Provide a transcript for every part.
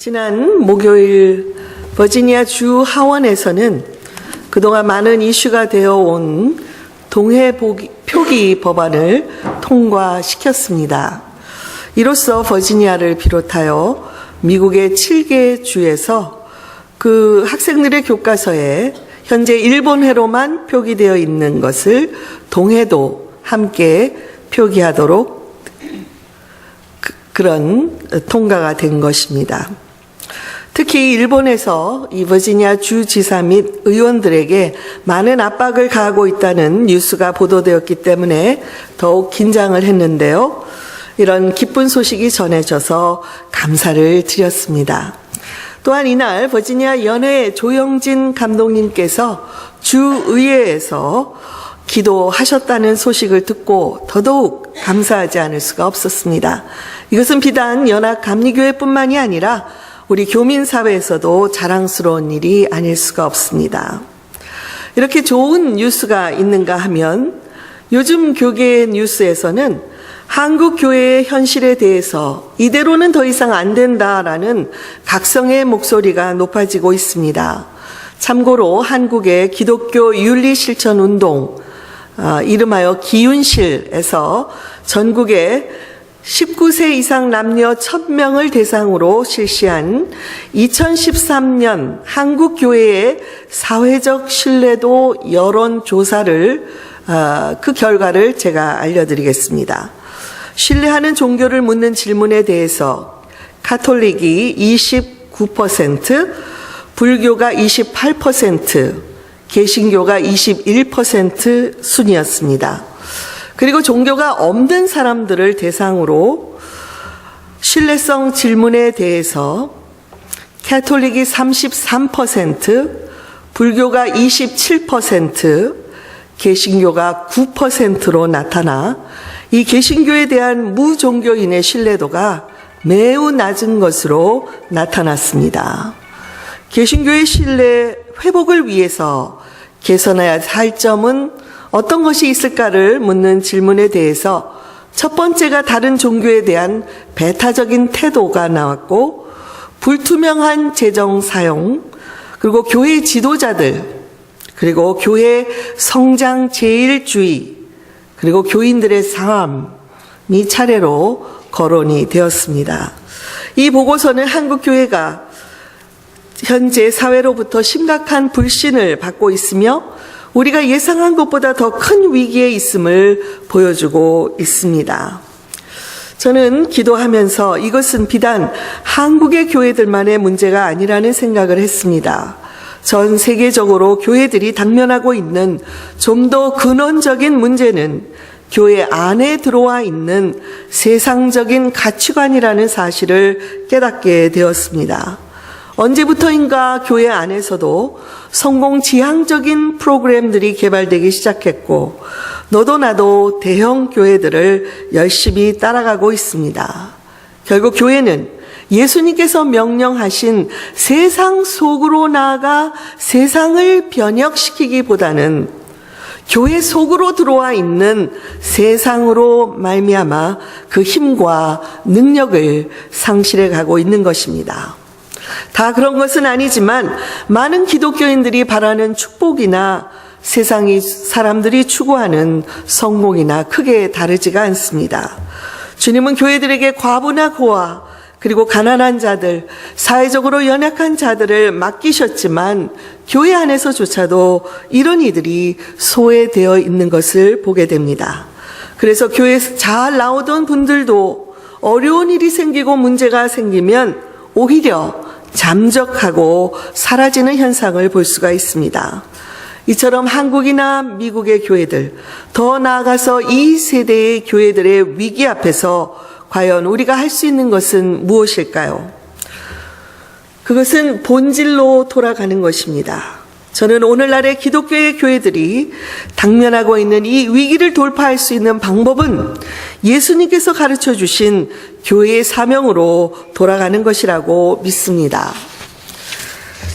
지난 목요일 버지니아 주 하원에서는 그동안 많은 이슈가 되어 온 동해 표기 법안을 통과시켰습니다. 이로써 버지니아를 비롯하여 미국의 7개 주에서 그 학생들의 교과서에 현재 일본회로만 표기되어 있는 것을 동해도 함께 표기하도록 그런 통과가 된 것입니다. 특히 일본에서 이 버지니아 주지사 및 의원들에게 많은 압박을 가하고 있다는 뉴스가 보도되었기 때문에 더욱 긴장을 했는데요. 이런 기쁜 소식이 전해져서 감사를 드렸습니다. 또한 이날 버지니아 연회 조영진 감독님께서 주의회에서 기도하셨다는 소식을 듣고 더더욱 감사하지 않을 수가 없었습니다. 이것은 비단 연합감리교회뿐만이 아니라 우리 교민사회에서도 자랑스러운 일이 아닐 수가 없습니다. 이렇게 좋은 뉴스가 있는가 하면 요즘 교계 뉴스에서는 한국 교회의 현실에 대해서 이대로는 더 이상 안 된다라는 각성의 목소리가 높아지고 있습니다. 참고로 한국의 기독교 윤리실천운동 이름하여 기윤실에서 전국의 19세 이상 남녀 1000명을 대상으로 실시한 2013년 한국교회의 사회적 신뢰도 여론조사를 그 결과를 제가 알려드리겠습니다. 신뢰하는 종교를 묻는 질문에 대해서 가톨릭이 29%, 불교가 28%, 개신교가 21% 순이었습니다. 그리고 종교가 없는 사람들을 대상으로 신뢰성 질문에 대해서 가톨릭이 33%, 불교가 27%, 개신교가 9%로 나타나 이 개신교에 대한 무종교인의 신뢰도가 매우 낮은 것으로 나타났습니다. 개신교의 신뢰 회복을 위해서 개선해야 할 점은 어떤 것이 있을까를 묻는 질문에 대해서 첫 번째가 다른 종교에 대한 배타적인 태도가 나왔고, 불투명한 재정 사용, 그리고 교회 지도자들, 그리고 교회 성장 제일주의, 그리고 교인들의 상함이 차례로 거론이 되었습니다. 이 보고서는 한국교회가 현재 사회로부터 심각한 불신을 받고 있으며 우리가 예상한 것보다 더 큰 위기에 있음을 보여주고 있습니다. 저는 기도하면서 이것은 비단 한국의 교회들만의 문제가 아니라는 생각을 했습니다. 전 세계적으로 교회들이 당면하고 있는 좀 더 근원적인 문제는 교회 안에 들어와 있는 세상적인 가치관이라는 사실을 깨닫게 되었습니다. 언제부터인가 교회 안에서도 성공지향적인 프로그램들이 개발되기 시작했고, 너도 나도 대형 교회들을 열심히 따라가고 있습니다. 결국 교회는 예수님께서 명령하신 세상 속으로 나아가 세상을 변혁시키기보다는 교회 속으로 들어와 있는 세상으로 말미암아 그 힘과 능력을 상실해 가고 있는 것입니다. 다 그런 것은 아니지만 많은 기독교인들이 바라는 축복이나 세상이 사람들이 추구하는 성공이나 크게 다르지가 않습니다. 주님은 교회들에게 과부나 고아, 그리고 가난한 자들, 사회적으로 연약한 자들을 맡기셨지만 교회 안에서조차도 이런 이들이 소외되어 있는 것을 보게 됩니다. 그래서 교회에서 잘 나오던 분들도 어려운 일이 생기고 문제가 생기면 오히려 잠적하고 사라지는 현상을 볼 수가 있습니다. 이처럼 한국이나 미국의 교회들, 더 나아가서 이 세대의 교회들의 위기 앞에서 과연 우리가 할 수 있는 것은 무엇일까요? 그것은 본질로 돌아가는 것입니다. 저는 오늘날의 기독교의 교회들이 당면하고 있는 이 위기를 돌파할 수 있는 방법은 예수님께서 가르쳐 주신 교회의 사명으로 돌아가는 것이라고 믿습니다.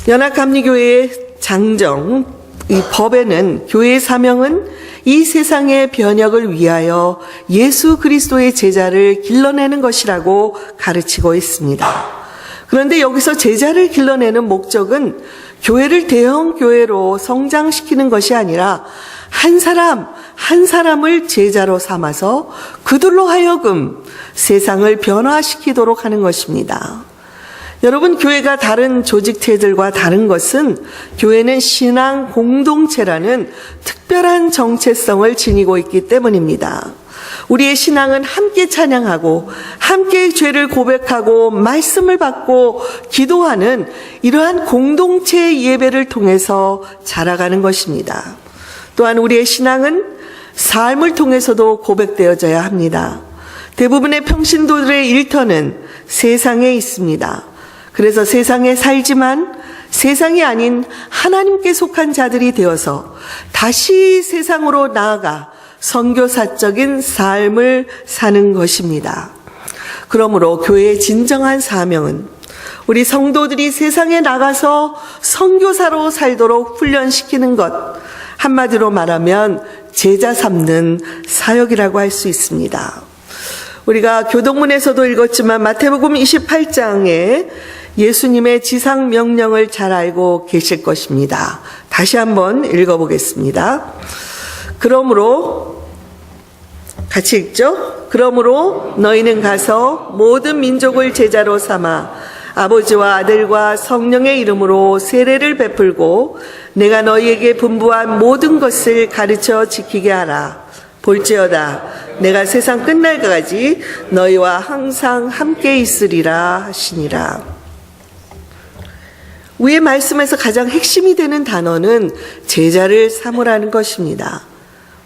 연합감리교회의 장정, 이 법에는 교회의 사명은 이 세상의 변혁을 위하여 예수 그리스도의 제자를 길러내는 것이라고 가르치고 있습니다. 그런데 여기서 제자를 길러내는 목적은 교회를 대형 교회로 성장시키는 것이 아니라 한 사람 한 사람을 제자로 삼아서 그들로 하여금 세상을 변화시키도록 하는 것입니다. 여러분, 교회가 다른 조직체들과 다른 것은 교회는 신앙 공동체라는 특별한 정체성을 지니고 있기 때문입니다. 우리의 신앙은 함께 찬양하고 함께 죄를 고백하고 말씀을 받고 기도하는 이러한 공동체 예배를 통해서 자라가는 것입니다. 또한 우리의 신앙은 삶을 통해서도 고백되어져야 합니다. 대부분의 평신도들의 일터는 세상에 있습니다. 그래서 세상에 살지만 세상이 아닌 하나님께 속한 자들이 되어서 다시 세상으로 나아가 선교사적인 삶을 사는 것입니다. 그러므로 교회의 진정한 사명은 우리 성도들이 세상에 나가서 선교사로 살도록 훈련시키는 것, 한마디로 말하면 제자 삼는 사역이라고 할 수 있습니다. 우리가 교동문에서도 읽었지만 마태복음 28장에 예수님의 지상 명령을 잘 알고 계실 것입니다. 다시 한번 읽어보겠습니다. 그러므로 같이 읽죠. 그러므로 너희는 가서 모든 민족을 제자로 삼아 아버지와 아들과 성령의 이름으로 세례를 베풀고 내가 너희에게 분부한 모든 것을 가르쳐 지키게 하라. 볼지어다 내가 세상 끝날까지 너희와 항상 함께 있으리라 하시니라. 위의 말씀에서 가장 핵심이 되는 단어는 제자를 삼으라는 것입니다.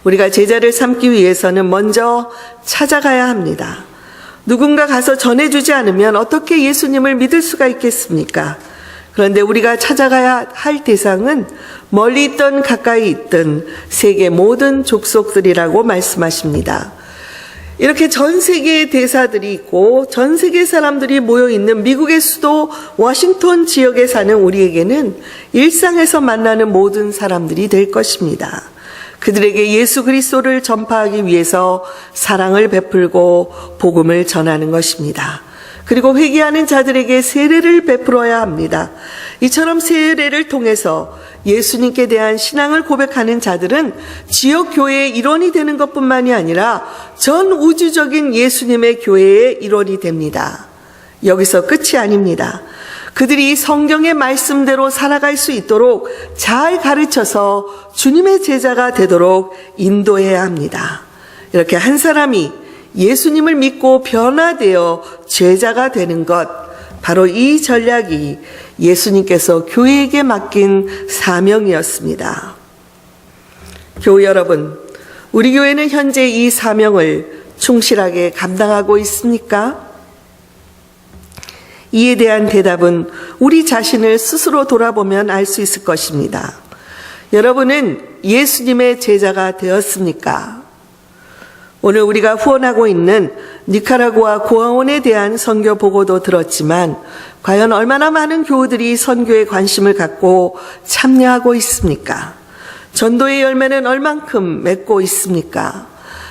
우리가 제자를 삼기 위해서는 먼저 찾아가야 합니다. 누군가 가서 전해주지 않으면 어떻게 예수님을 믿을 수가 있겠습니까? 그런데 우리가 찾아가야 할 대상은 멀리 있든 가까이 있든 세계 모든 족속들이라고 말씀하십니다. 이렇게 전 세계의 대사들이 있고 전 세계 사람들이 모여있는 미국의 수도 워싱턴 지역에 사는 우리에게는 일상에서 만나는 모든 사람들이 될 것입니다. 그들에게 예수 그리스도를 전파하기 위해서 사랑을 베풀고 복음을 전하는 것입니다. 그리고 회개하는 자들에게 세례를 베풀어야 합니다. 이처럼 세례를 통해서 예수님께 대한 신앙을 고백하는 자들은 지역 교회의 일원이 되는 것뿐만이 아니라 전 우주적인 예수님의 교회의 일원이 됩니다. 여기서 끝이 아닙니다. 그들이 성경의 말씀대로 살아갈 수 있도록 잘 가르쳐서 주님의 제자가 되도록 인도해야 합니다. 이렇게 한 사람이 예수님을 믿고 변화되어 제자가 되는 것, 바로 이 전략이 예수님께서 교회에게 맡긴 사명이었습니다. 교우 여러분, 우리 교회는 현재 이 사명을 충실하게 감당하고 있습니까? 이에 대한 대답은 우리 자신을 스스로 돌아보면 알 수 있을 것입니다. 여러분은 예수님의 제자가 되었습니까? 오늘 우리가 후원하고 있는 니카라구아 고아원에 대한 선교 보고도 들었지만 과연 얼마나 많은 교우들이 선교에 관심을 갖고 참여하고 있습니까? 전도의 열매는 얼만큼 맺고 있습니까?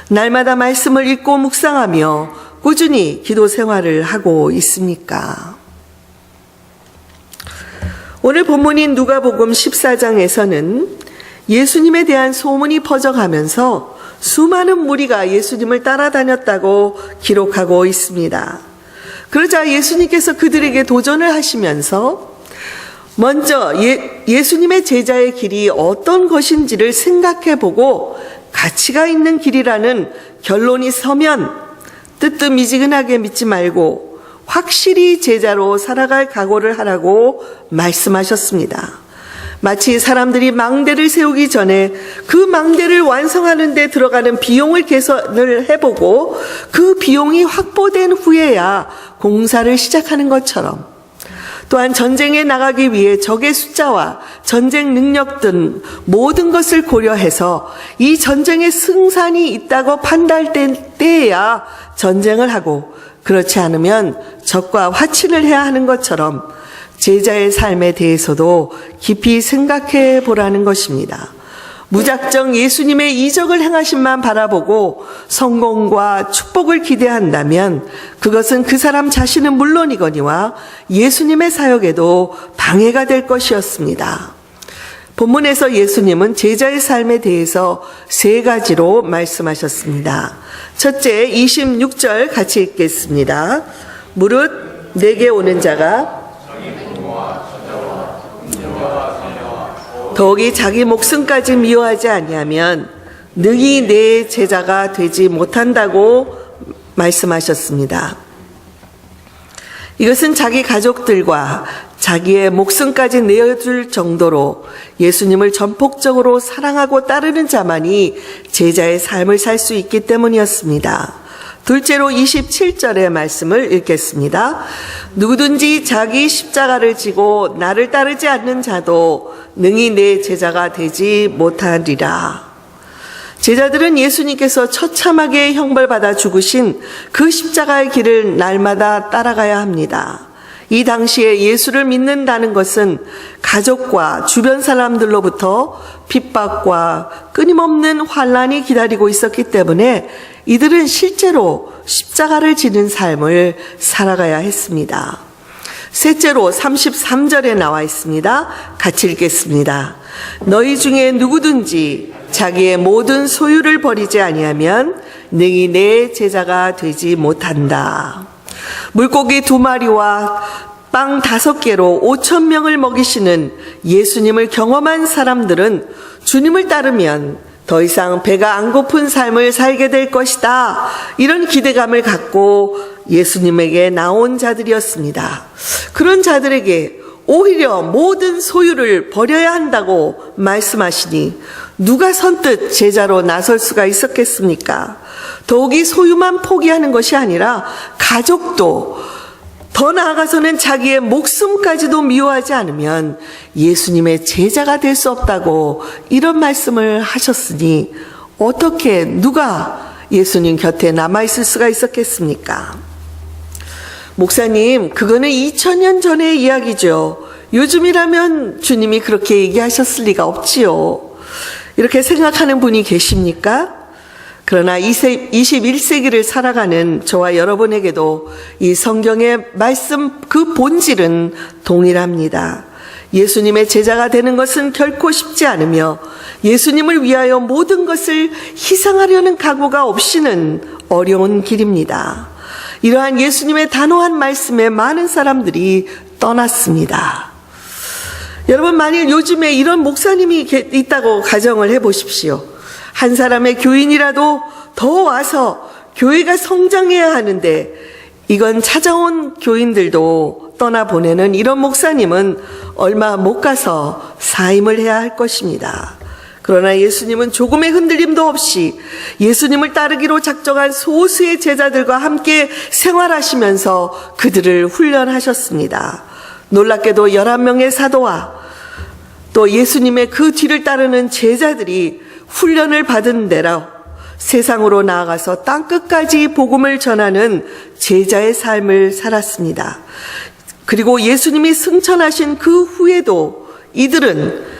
날마다 말씀을 읽고 묵상하며 꾸준히 기도 생활을 하고 있습니까? 오늘 본문인 누가복음 14장에서는 예수님에 대한 소문이 퍼져가면서 수많은 무리가 예수님을 따라다녔다고 기록하고 있습니다. 그러자 예수님께서 그들에게 도전을 하시면서 먼저 예수님의 제자의 길이 어떤 것인지를 생각해보고 가치가 있는 길이라는 결론이 서면 뜨뜻미지근하게 믿지 말고 확실히 제자로 살아갈 각오를 하라고 말씀하셨습니다. 마치 사람들이 망대를 세우기 전에 그 망대를 완성하는 데 들어가는 비용을 계산을 해보고 그 비용이 확보된 후에야 공사를 시작하는 것처럼, 또한 전쟁에 나가기 위해 적의 숫자와 전쟁 능력 등 모든 것을 고려해서 이 전쟁의 승산이 있다고 판단될 때에야 전쟁을 하고, 그렇지 않으면 적과 화친을 해야 하는 것처럼 제자의 삶에 대해서도 깊이 생각해 보라는 것입니다. 무작정 예수님의 이적을 행하심만 바라보고 성공과 축복을 기대한다면 그것은 그 사람 자신은 물론이거니와 예수님의 사역에도 방해가 될 것이었습니다. 본문에서 예수님은 제자의 삶에 대해서 세 가지로 말씀하셨습니다. 첫째, 26절 같이 읽겠습니다. 무릇 내게 오는 자가 더욱이 자기 목숨까지 미워하지 아니하면 능히 내 제자가 되지 못한다고 말씀하셨습니다. 이것은 자기 가족들과 자기의 목숨까지 내어줄 정도로 예수님을 전폭적으로 사랑하고 따르는 자만이 제자의 삶을 살 수 있기 때문이었습니다. 둘째로 27절의 말씀을 읽겠습니다. 누구든지 자기 십자가를 지고 나를 따르지 않는 자도 능히 내 제자가 되지 못하리라. 제자들은 예수님께서 처참하게 형벌받아 죽으신 그 십자가의 길을 날마다 따라가야 합니다. 이 당시에 예수를 믿는다는 것은 가족과 주변 사람들로부터 핍박과 끊임없는 환난이 기다리고 있었기 때문에 이들은 실제로 십자가를 지는 삶을 살아가야 했습니다. 셋째로 33절에 나와 있습니다. 같이 읽겠습니다. 너희 중에 누구든지 자기의 모든 소유를 버리지 아니하면 능히 내 제자가 되지 못한다. 물고기 2마리와 빵 5개로 5,000명을 먹이시는 예수님을 경험한 사람들은 주님을 따르면 더 이상 배가 안 고픈 삶을 살게 될 것이다. 이런 기대감을 갖고 예수님에게 나온 자들이었습니다. 그런 자들에게 오히려 모든 소유를 버려야 한다고 말씀하시니 누가 선뜻 제자로 나설 수가 있었겠습니까? 더욱이 소유만 포기하는 것이 아니라 가족도, 더 나아가서는 자기의 목숨까지도 미워하지 않으면 예수님의 제자가 될 수 없다고 이런 말씀을 하셨으니 어떻게 누가 예수님 곁에 남아있을 수가 있었겠습니까? 목사님, 그거는 2000년 전의 이야기죠. 요즘이라면 주님이 그렇게 얘기하셨을 리가 없지요. 이렇게 생각하는 분이 계십니까? 그러나 21세기를 살아가는 저와 여러분에게도 이 성경의 말씀 그 본질은 동일합니다. 예수님의 제자가 되는 것은 결코 쉽지 않으며 예수님을 위하여 모든 것을 희생하려는 각오가 없이는 어려운 길입니다. 이러한 예수님의 단호한 말씀에 많은 사람들이 떠났습니다. 여러분, 만일 요즘에 이런 목사님이 있다고 가정을 해보십시오. 한 사람의 교인이라도 더 와서 교회가 성장해야 하는데 이건 찾아온 교인들도 떠나보내는 이런 목사님은 얼마 못 가서 사임을 해야 할 것입니다. 그러나 예수님은 조금의 흔들림도 없이 예수님을 따르기로 작정한 소수의 제자들과 함께 생활하시면서 그들을 훈련하셨습니다. 놀랍게도 11명의 사도와 또 예수님의 그 뒤를 따르는 제자들이 훈련을 받은 대로 세상으로 나아가서 땅끝까지 복음을 전하는 제자의 삶을 살았습니다. 그리고 예수님이 승천하신 그 후에도 이들은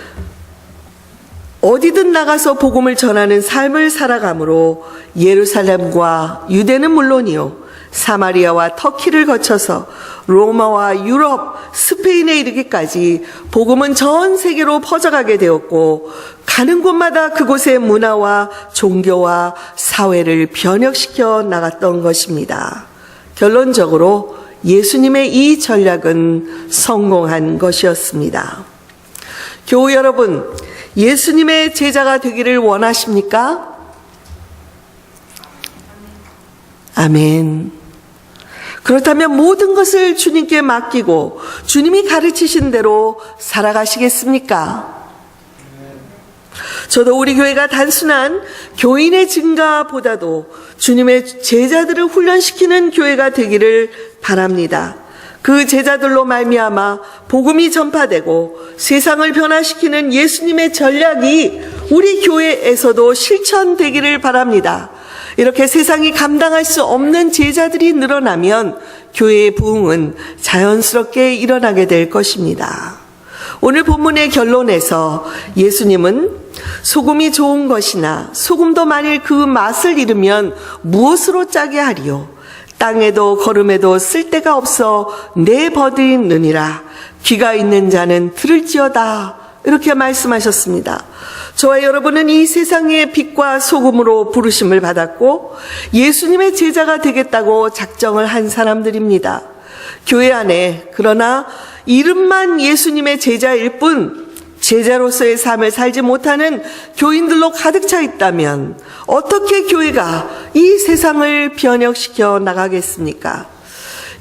어디든 나가서 복음을 전하는 삶을 살아가므로 예루살렘과 유대는 물론이요 사마리아와 터키를 거쳐서 로마와 유럽, 스페인에 이르기까지 복음은 전 세계로 퍼져가게 되었고 가는 곳마다 그곳의 문화와 종교와 사회를 변혁시켜 나갔던 것입니다. 결론적으로 예수님의 이 전략은 성공한 것이었습니다. 교우 여러분, 예수님의 제자가 되기를 원하십니까? 아멘. 그렇다면 모든 것을 주님께 맡기고 주님이 가르치신 대로 살아가시겠습니까? 저도 우리 교회가 단순한 교인의 증가보다도 주님의 제자들을 훈련시키는 교회가 되기를 바랍니다. 그 제자들로 말미암아 복음이 전파되고 세상을 변화시키는 예수님의 전략이 우리 교회에서도 실천되기를 바랍니다. 이렇게 세상이 감당할 수 없는 제자들이 늘어나면 교회의 부흥은 자연스럽게 일어나게 될 것입니다. 오늘 본문의 결론에서 예수님은 소금이 좋은 것이나 소금도 만일 그 맛을 잃으면 무엇으로 짜게 하리요? 땅에도 거름에도 쓸데가 없어 내버리느니라. 귀가 있는 자는 들을지어다. 이렇게 말씀하셨습니다. 저와 여러분은 이 세상의 빛과 소금으로 부르심을 받았고 예수님의 제자가 되겠다고 작정을 한 사람들입니다. 교회 안에 그러나 이름만 예수님의 제자일 뿐 제자로서의 삶을 살지 못하는 교인들로 가득 차 있다면 어떻게 교회가 이 세상을 변혁시켜 나가겠습니까?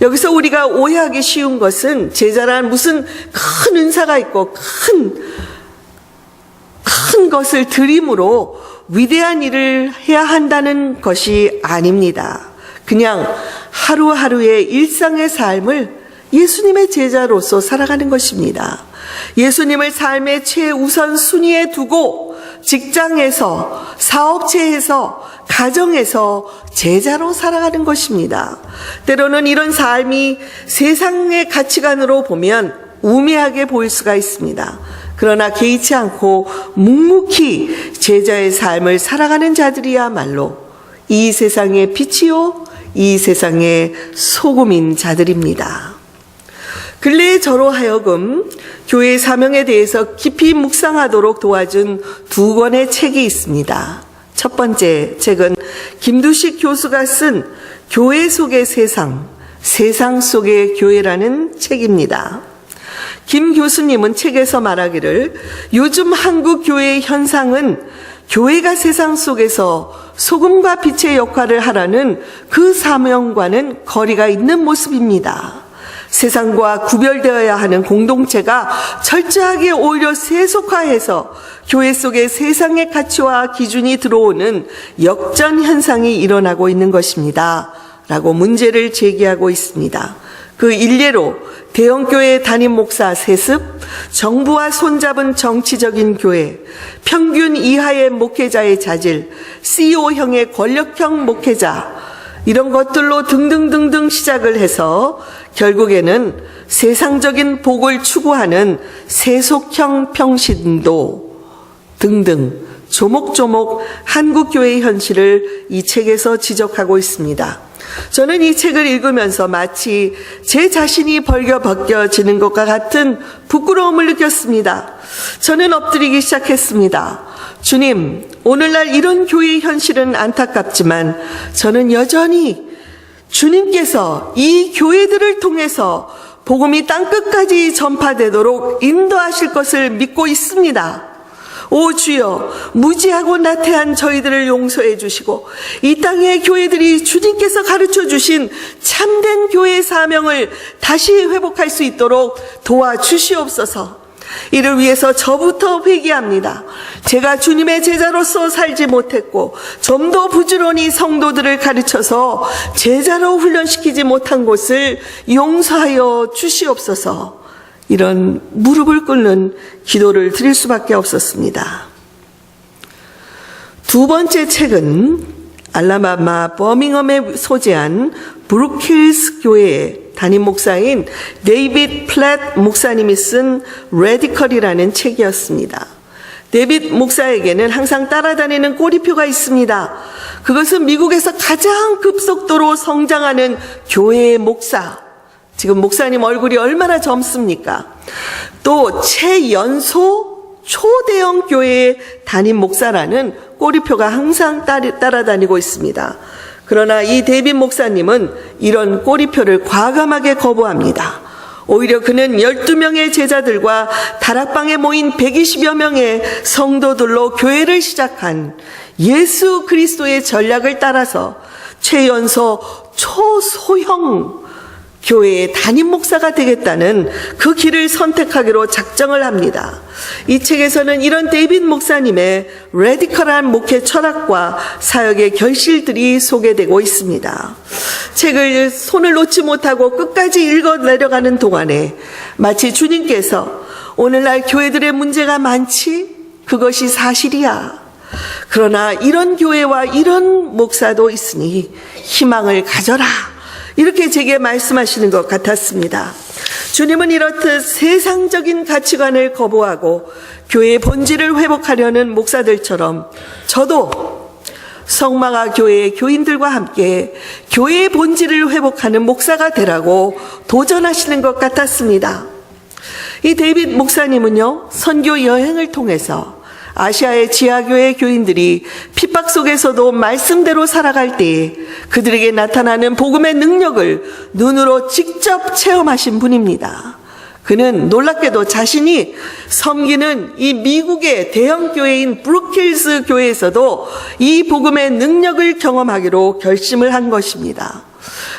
여기서 우리가 오해하기 쉬운 것은 제자란 무슨 큰 은사가 있고 큰 것을 드림으로 위대한 일을 해야 한다는 것이 아닙니다. 그냥 하루하루의 일상의 삶을 예수님의 제자로서 살아가는 것입니다. 예수님을 삶의 최우선 순위에 두고 직장에서, 사업체에서, 가정에서 제자로 살아가는 것입니다. 때로는 이런 삶이 세상의 가치관으로 보면 우매하게 보일 수가 있습니다. 그러나 개의치 않고 묵묵히 제자의 삶을 살아가는 자들이야말로 이 세상의 빛이요, 이 세상의 소금인 자들입니다. 근래에 저로 하여금 교회의 사명에 대해서 깊이 묵상하도록 도와준 두 권의 책이 있습니다. 첫 번째 책은 김두식 교수가 쓴 교회 속의 세상, 세상 속의 교회라는 책입니다. 김 교수님은 책에서 말하기를 요즘 한국 교회의 현상은 교회가 세상 속에서 소금과 빛의 역할을 하라는 그 사명과는 거리가 있는 모습입니다. 세상과 구별되어야 하는 공동체가 철저하게 오히려 세속화해서 교회 속에 세상의 가치와 기준이 들어오는 역전 현상이 일어나고 있는 것입니다. 라고 문제를 제기하고 있습니다. 그 일례로 대형교회 담임 목사 세습, 정부와 손잡은 정치적인 교회, 평균 이하의 목회자의 자질, CEO형의 권력형 목회자, 이런 것들로 등등등등 시작을 해서 결국에는 세상적인 복을 추구하는 세속형 평신도 등등 조목조목 한국교회의 현실을 이 책에서 지적하고 있습니다. 저는 이 책을 읽으면서 마치 제 자신이 벌겨벗겨지는 것과 같은 부끄러움을 느꼈습니다. 저는 엎드리기 시작했습니다. 주님, 오늘날 이런 교회의 현실은 안타깝지만 저는 여전히 주님께서 이 교회들을 통해서 복음이 땅끝까지 전파되도록 인도하실 것을 믿고 있습니다. 오 주여, 무지하고 나태한 저희들을 용서해 주시고 이 땅의 교회들이 주님께서 가르쳐 주신 참된 교회의 사명을 다시 회복할 수 있도록 도와주시옵소서. 이를 위해서 저부터 회개합니다. 제가 주님의 제자로서 살지 못했고 좀 더 부지런히 성도들을 가르쳐서 제자로 훈련시키지 못한 것을 용서하여 주시옵소서. 이런 무릎을 꿇는 기도를 드릴 수밖에 없었습니다. 두 번째 책은 알라바마 버밍엄에 소재한 브룩힐스 교회의 담임 목사인 데이빗 플랫 목사님이 쓴 레디컬이라는 책이었습니다. 데이빗 목사에게는 항상 따라다니는 꼬리표가 있습니다. 그것은 미국에서 가장 급속도로 성장하는 교회의 목사. 지금 목사님 얼굴이 얼마나 젊습니까? 또 최연소 초대형 교회의 담임 목사라는 꼬리표가 항상 따라다니고 있습니다. 그러나 이 데이빗 목사님은 이런 꼬리표를 과감하게 거부합니다. 오히려 그는 12명의 제자들과 다락방에 모인 120여 명의 성도들로 교회를 시작한 예수 그리스도의 전략을 따라서 최연소 초소형 교회의 담임 목사가 되겠다는 그 길을 선택하기로 작정을 합니다. 이 책에서는 이런 데이빗 목사님의 레디컬한 목회 철학과 사역의 결실들이 소개되고 있습니다. 책을 손을 놓지 못하고 끝까지 읽어 내려가는 동안에 마치 주님께서 오늘날 교회들의 문제가 많지? 그것이 사실이야. 그러나 이런 교회와 이런 목사도 있으니 희망을 가져라. 이렇게 제게 말씀하시는 것 같았습니다. 주님은 이렇듯 세상적인 가치관을 거부하고 교회의 본질을 회복하려는 목사들처럼 저도 성마가 교회의 교인들과 함께 교회의 본질을 회복하는 목사가 되라고 도전하시는 것 같았습니다. 이 데이빗 목사님은요, 선교 여행을 통해서 아시아의 지하교회 교인들이 핍박 속에서도 말씀대로 살아갈 때에 그들에게 나타나는 복음의 능력을 눈으로 직접 체험하신 분입니다. 그는 놀랍게도 자신이 섬기는 이 미국의 대형 교회인 브룩힐스 교회에서도 이 복음의 능력을 경험하기로 결심을 한 것입니다.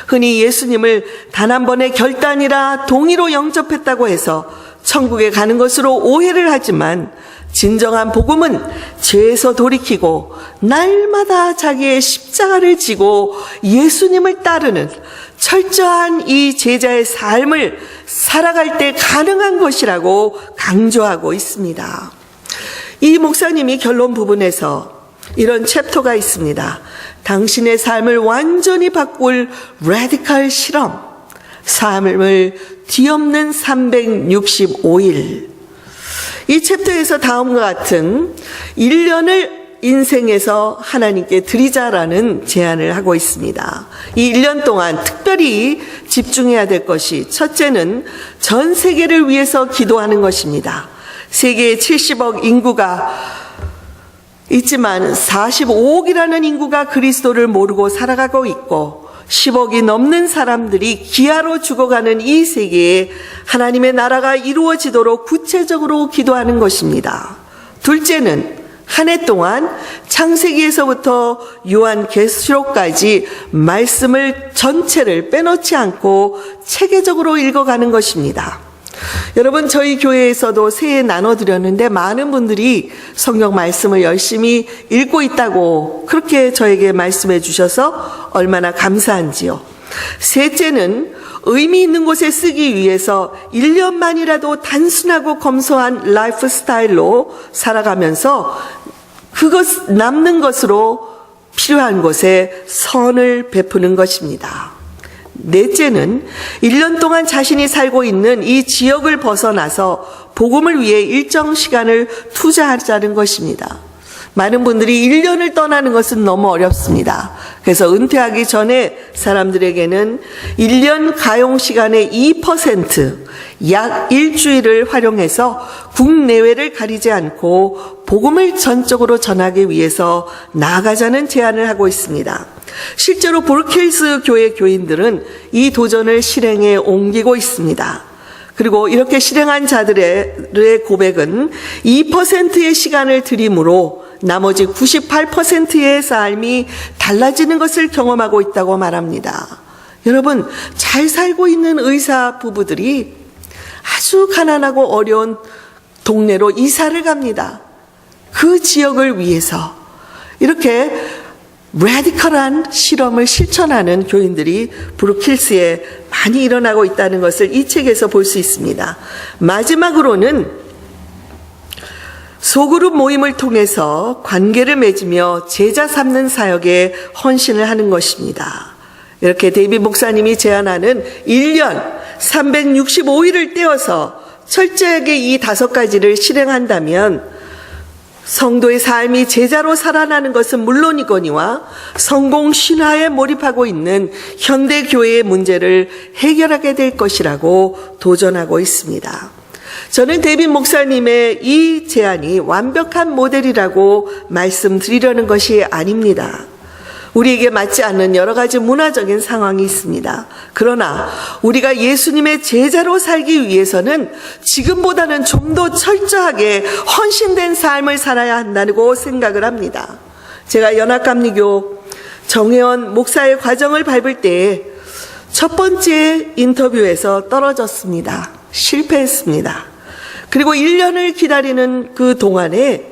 흔히 예수님을 단 한 번의 결단이라 동의로 영접했다고 해서 천국에 가는 것으로 오해를 하지만 진정한 복음은 죄에서 돌이키고 날마다 자기의 십자가를 지고 예수님을 따르는 철저한 이 제자의 삶을 살아갈 때 가능한 것이라고 강조하고 있습니다. 이 목사님이 결론 부분에서 이런 챕터가 있습니다. 당신의 삶을 완전히 바꿀 라디컬 실험, 삶을 뒤엎는 365일. 이 챕터에서 다음과 같은 1년을 인생에서 하나님께 드리자라는 제안을 하고 있습니다. 이 1년 동안 특별히 집중해야 될 것이, 첫째는 전 세계를 위해서 기도하는 것입니다. 세계에 70억 인구가 있지만 45억이라는 인구가 그리스도를 모르고 살아가고 있고 10억이 넘는 사람들이 기아로 죽어가는 이 세계에 하나님의 나라가 이루어지도록 구체적으로 기도하는 것입니다. 둘째는 한 해 동안 창세기에서부터 요한계시록까지 말씀을 전체를 빼놓지 않고 체계적으로 읽어가는 것입니다. 여러분, 저희 교회에서도 새해 나눠드렸는데 많은 분들이 성경 말씀을 열심히 읽고 있다고 그렇게 저에게 말씀해 주셔서 얼마나 감사한지요. 셋째는 의미 있는 곳에 쓰기 위해서 1년만이라도 단순하고 검소한 라이프 스타일로 살아가면서 그것 남는 것으로 필요한 곳에 선을 베푸는 것입니다. 넷째는 1년 동안 자신이 살고 있는 이 지역을 벗어나서 복음을 위해 일정 시간을 투자하자는 것입니다. 많은 분들이 1년을 떠나는 것은 너무 어렵습니다. 그래서 은퇴하기 전에 사람들에게는 1년 가용 시간의 2%, 약 일주일을 활용해서 국내외를 가리지 않고 복음을 전적으로 전하기 위해서 나아가자는 제안을 하고 있습니다. 실제로 브룩힐스 교회 교인들은 이 도전을 실행에 옮기고 있습니다. 그리고 이렇게 실행한 자들의 고백은 2%의 시간을 들임으로 나머지 98%의 삶이 달라지는 것을 경험하고 있다고 말합니다. 여러분, 잘 살고 있는 의사 부부들이 아주 가난하고 어려운 동네로 이사를 갑니다. 그 지역을 위해서 이렇게 라디컬한 실험을 실천하는 교인들이 브룩힐스에 많이 일어나고 있다는 것을 이 책에서 볼 수 있습니다. 마지막으로는 소그룹 모임을 통해서 관계를 맺으며 제자 삼는 사역에 헌신을 하는 것입니다. 이렇게 데이빗 목사님이 제안하는 1년 365일을 떼어서 철저하게 이 5가지를 실행한다면 성도의 삶이 제자로 살아나는 것은 물론이거니와 성공 신화에 몰입하고 있는 현대 교회의 문제를 해결하게 될 것이라고 도전하고 있습니다. 저는 데이빗 목사님의 이 제안이 완벽한 모델이라고 말씀드리려는 것이 아닙니다. 우리에게 맞지 않는 여러 가지 문화적인 상황이 있습니다. 그러나 우리가 예수님의 제자로 살기 위해서는 지금보다는 좀 더 철저하게 헌신된 삶을 살아야 한다고 생각을 합니다. 제가 연합감리교 정혜원 목사의 과정을 밟을 때 첫 번째 인터뷰에서 떨어졌습니다. 실패했습니다. 그리고 1년을 기다리는 그 동안에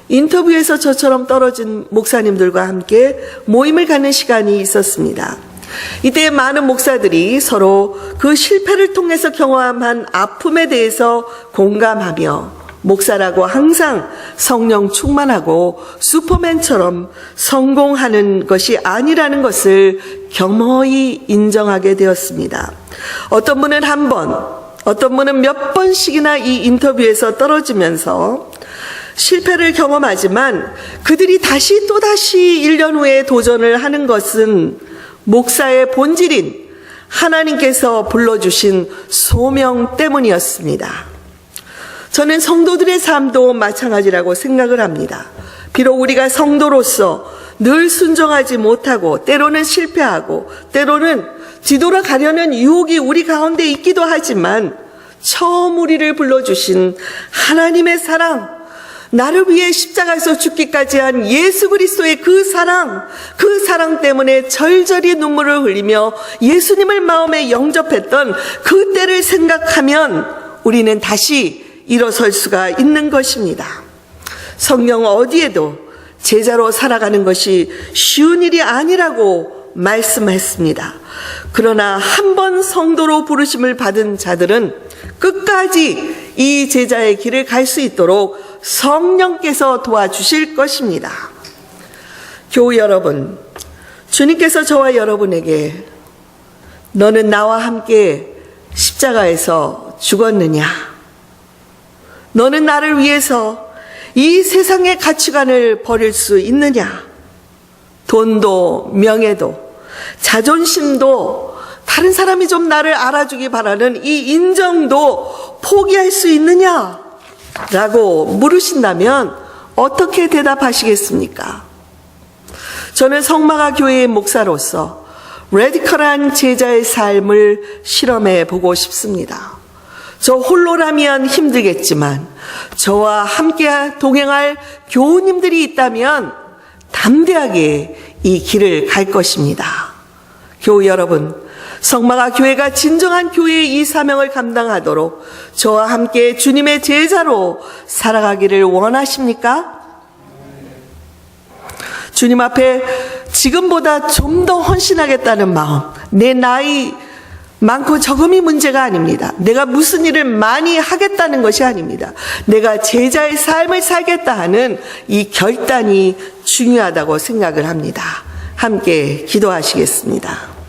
인터뷰에서 저처럼 떨어진 목사님들과 함께 모임을 갖는 시간이 있었습니다. 이때 많은 목사들이 서로 그 실패를 통해서 경험한 아픔에 대해서 공감하며 목사라고 항상 성령 충만하고 슈퍼맨처럼 성공하는 것이 아니라는 것을 겸허히 인정하게 되었습니다. 어떤 분은 한 번, 어떤 분은 몇 번씩이나 이 인터뷰에서 떨어지면서 실패를 경험하지만 그들이 또다시 1년 후에 도전을 하는 것은 목사의 본질인 하나님께서 불러주신 소명 때문이었습니다. 저는 성도들의 삶도 마찬가지라고 생각을 합니다. 비록 우리가 성도로서 늘 순종하지 못하고 때로는 실패하고 때로는 뒤돌아가려는 유혹이 우리 가운데 있기도 하지만 처음 우리를 불러주신 하나님의 사랑, 나를 위해 십자가에서 죽기까지 한 예수 그리스도의 그 사랑 때문에 절절히 눈물을 흘리며 예수님을 마음에 영접했던 그 때를 생각하면 우리는 다시 일어설 수가 있는 것입니다. 성경 어디에도 제자로 살아가는 것이 쉬운 일이 아니라고 말씀했습니다. 그러나 한 번 성도로 부르심을 받은 자들은 끝까지 이 제자의 길을 갈 수 있도록 성령께서 도와주실 것입니다. 교우 여러분, 주님께서 저와 여러분에게 너는 나와 함께 십자가에서 죽었느냐? 너는 나를 위해서 이 세상의 가치관을 버릴 수 있느냐? 돈도 명예도 자존심도 다른 사람이 좀 나를 알아주기 바라는 이 인정도 포기할 수 있느냐? 라고 물으신다면 어떻게 대답하시겠습니까? 저는 성마가 교회의 목사로서 레디컬한 제자의 삶을 실험해 보고 싶습니다. 저 홀로라면 힘들겠지만 저와 함께 동행할 교우님들이 있다면 담대하게 이 길을 갈 것입니다. 교우 여러분, 성마가 교회가 진정한 교회의 이 사명을 감당하도록 저와 함께 주님의 제자로 살아가기를 원하십니까? 주님 앞에 지금보다 좀 더 헌신하겠다는 마음, 내 나이 많고 적음이 문제가 아닙니다. 내가 무슨 일을 많이 하겠다는 것이 아닙니다. 내가 제자의 삶을 살겠다 하는 이 결단이 중요하다고 생각을 합니다. 함께 기도하시겠습니다.